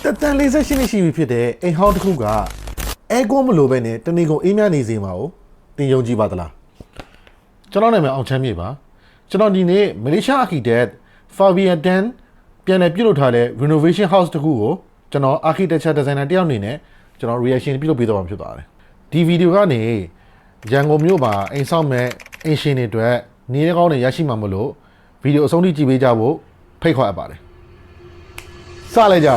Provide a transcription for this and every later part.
တန်လေးဆက်ရှိနေရှိပြီဖြစ်တဲ့အိမ်ဟောင်းတစ်ခုကအဲကွန်မလို့ပဲနဲ့တနေ့ကုန်အေးမြနေစေမှာကိုတင်ယုံကြည်ပါသလားကျွန်တော်နာမည်အောင်ချမ်းမြေပါကျွန်တော်ဒီနေ့မလေးရှားအာခီတက် Fabian Dan ပြန်လည်ပြုလုပ်ထားတဲ့ renovation house တစ်ခုကိုကျွန်တော် architecture designer တယောက်အနေနဲ့ကျွန်တော် reaction ပြုလုပ်ပေးတော့မှာဖြစ်ပါတယ်ဒီဗီဒီယိုကနေရန်ကုန်မြို့မှာအိမ်ဆောက်မဲ့အင်ရှင်တွေအတွက်နေရာကောင်းတွေရရှိမှာမလို့ဗီဒီယိုအဆုံးထိကြည့်ပေးကြဖို့ဖိတ်ခေါ်အပ်ပါတယ်စလိုက်ကြ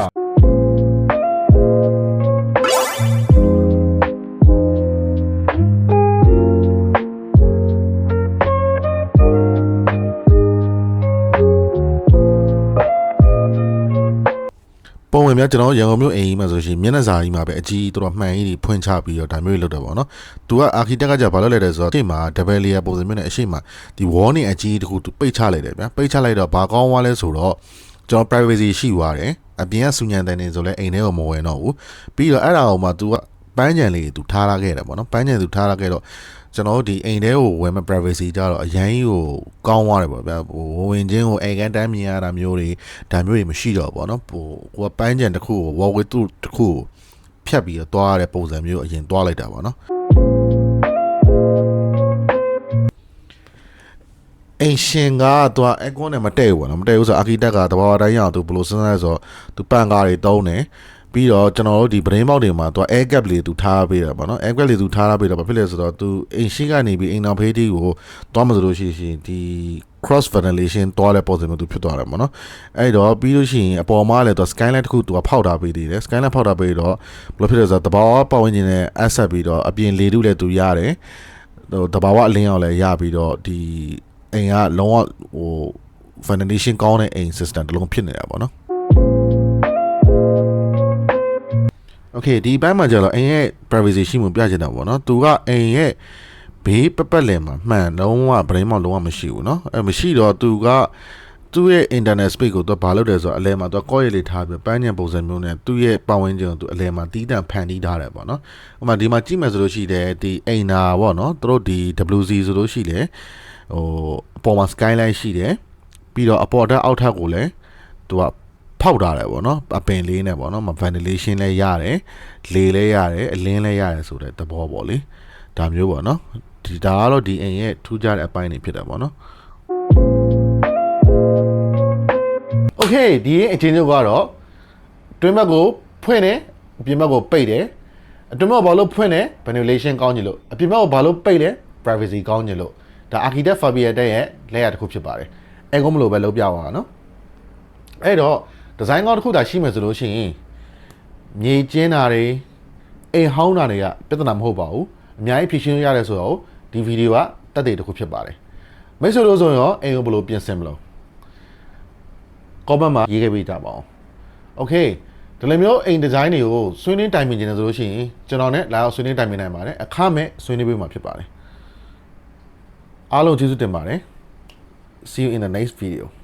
ပုံဝင်များကျွန်တော်ရန်ကုန်မြို့အိမ်ကြီးမှာဆိုရှင်မျက်နှာစာကြီးမှာပဲအကြီးတော်မှန်ကြီးတွေဖွင့်ချပြီးတော့ဒါမျိုးတွေလုပ်တယ်ပေါ့နော်။သူကအာခီတက်ကကြဘာလုပ်လဲဆိုတော့အရှိမ double layer ပုံစံမျိုးနဲ့အရှိမဒီ wall နဲ့အကြီးတခုသူပိတ်ချလိုက်တယ်ဗျာ။ပိတ်ချလိုက်တော့ဘာကောင်းသွားလဲဆိုတော့ကျွန်တော် privacy ရှိသွားတယ်။အပြင်ကစူညံတဲ့နေဆိုလဲအိမ်ထဲကိုမဝင်တော့ဘူး။ပြီးတော့အဲ့ဒါအောင်မှသူကပန်းကြံလေးသူထားလာခဲ့တယ်ပေါ့နော်။ပန်းကြံသူထားလာခဲ့တော့ကျွန်တော်ဒီအိမ်ထဲကိုဝင်မဲ့ privacy ကြတော့အရန်ကြီးကိုကောင်းသွားတယ်ပေါ့ဗျာဟိုဝင်ချင်းကိုအိမ်ကန်တန်းမြင်ရတာမျိုးတွေဒါမျိုးတွေမရှိတော့ပေါ့နော်ဟိုကိုပန်းကြံတစ်ခုကို wall with တစ်ခုကိုဖြတ်ပြီးတော့သွားရတဲ့ပုံစံမျိုးအရင်သွားလိုက်တာပေါ့နော်အိမ်ရှင်ကသူကအကွန်းနဲ့မတည့်ဘူးပေါ့နော်မတည့်ဘူးဆိုအာခီတက်ကတဘာဝတိုင်းရအောင်သူဘယ်လိုစဉ်းစားလဲဆိုတော့သူပန်ကားတွေတုံးတယ်ပြီးတော့ကျွန်တော်တို့ဒီပရင်းပေါက်တွေမှာသူ air gap လေးသူထားပေးတာပေါ့နော် air gap လေးသူထားပေးတော့ဘာဖြစ်လဲဆိုတော့သူအိမ်ရှိကနေပြီးအိမ်နောက်ဖေးတီကိုသွားမှဆိုလို့ရှိရင်ဒီ cross ventilation သွားတဲ့ပုံစံမျိုးသူဖြစ်သွားတယ်ပေါ့နော်အဲ့တော့ပြီးလို့ရှိရင်အပေါ်မှာလည်းသူ skyline တစ်ခုသူကဖောက်ထားပေးသေးတယ် skyline ဖောက်ထားပေးတော့ဘယ်လိုဖြစ်လဲဆိုတော့တဘာဝပတ်ဝန်းကျင်နဲ့အဆက်ပြီးတော့အပြင်လေထုလည်းသူရတယ်ဟိုတဘာဝအလင်းအောင်လည်းရပြီးတော့ဒီအိမ်ကလုံးဝဟို ventilation ကောင်းတဲ့အိမ် system တစ်လုံးဖြစ်နေတာပေါ့နော်Okay ဒီဘက်မှာကျတော့အိမ်ရဲ့ privacy ရှိမှုပြချင်တာပေါ့နော်သူကအိမ်ရဲ့ဘေးပတ်လည်မှာမှန်လုံးဝ brain မောင်လုံးဝမရှိဘူးเนาะအဲမရှိတော့သူကသူ့ရဲ့ internet space ကိုသူဘာလုပ်တယ်ဆိုတော့အလဲမှာသူကော့ရည်လေးထားပြီးပန်းညံပုံစံမျိုးနဲ့သူ့ရဲ့ပတ်ဝန်းကျင်ကိုသူအလဲမှာတီးတန့်ဖန်တီးထားတယ်ပေါ့နော်ဥပမာဒီမှာကြည့်မယ်ဆိုလို့ရှိတယ်ဒီအိမ်နာပေါ့နော်သူတို့ဒီ WC ဆိုလို့ရှိတယ်ဟိုအပေါ်မှာ skyline ရှိတယ်ပြီးတော့အပေါ်ထက်အောက်ထပ်ကိုလည်းသူကဖောက်ထားတယ်ပေါ့နော်အပင်လေးနဲ့ပေါ့နော် ventilation လည်းရတယ်လေလည်းရတယ်အလင်းလည်းရတယ်ဆိုတဲ့သဘောပေါ့လေဒါမျိုးပေါ့နော်ဒီဒါကတော့ဒီအိမ်ရဲ့ထူးခြားတဲ့အပိုင်းတွေဖြစ်တယ်ပေါ့နော် Okay ဒီအချင်းချုပ်ကတော့တွင်းဘက်ကိုဖွင့်တယ်အပြင်ဘက်ကိုပိတ်တယ်အတွင်းဘက်ဘာလို့ဖွင့်တယ် ventilation ကောင်းကြည့်လို့အပြင်ဘက်ကိုဘာလို့ပိတ်လဲ privacy ကောင်းကြည့်လို့ဒါ architect Fabian တဲ့ရဲ့လက်ရတစ်ခုဖြစ်ပါတယ်အဲကုန်းမလို့ပဲလုပ်ပြပါနော်အဲ့တော့ဒီဇိုင်းကောင်းတစ်ခုသာရှိမယ်ဆိုလို့ရှိရင်မြေကျင်းတာတွေအိမ်ဟောင်းတာတွေကပြဿနာမဟုတ်ပါဘူးအများကြီးဖြည့်ရှင်းရတယ်ဆိုတော့ဒီဗီဒီယိုကတက်တဲ့တစ်ခုဖြစ်ပါတယ်မိတ်ဆွေတို့ဆိုရင်အိမ်ကိုဘယ်လိုပြင်ဆင်မလို့ comment မှာရေးခဲ့ပေးကြပါအောင် Okay ဒီလိုမျိုးအိမ်ဒီဇိုင်းတွေကိုဆွေးနွေးတိုင်ပင်နေတယ်ဆိုလို့ရှိရင်ကျွန်တော်နဲ့လာအောင်ဆွေးနွေးတိုင်ပင်နိုင်ပါတယ်အခမဲ့ဆွေးနွေးပေးမှာဖြစ်ပါတယ်အားလုံးကျေးဇူးတင်ပါတယ် See you in the next video